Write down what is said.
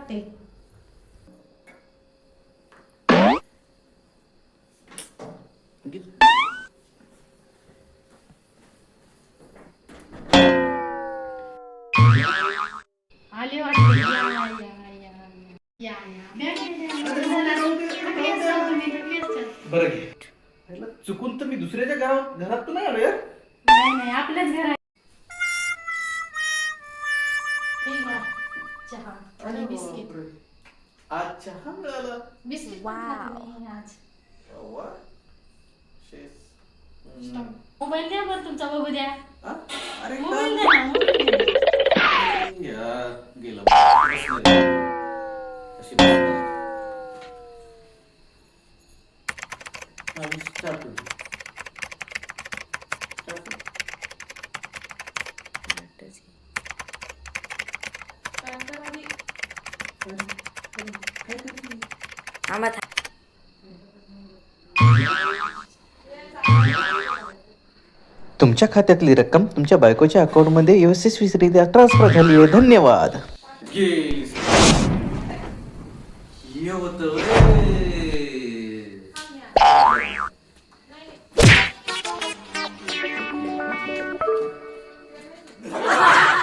वाटते. आले वाटते. या बरं घे. याला चुकून तर मी दुसऱ्याच्या घरात तर नाही आलो यार. नाही आपल्याच घरात. चहा आणि बिस्किट. आज चहा मिळाला. बिस्किट आज. वा. शेस. मोबाईल द्या बरं तुमचा बघू द्या. हा? अरे मोबाईल द्या ना, मोबाईल द्या. यार गेला. अशी बसणार. स्टार्ट होती. तुमच्या खात्यातली रक्कम तुमच्या बायकोच्या अकाउंटमध्ये यशस्वीरित्या ट्रान्सफर झाली आहे. धन्यवाद. ये होतं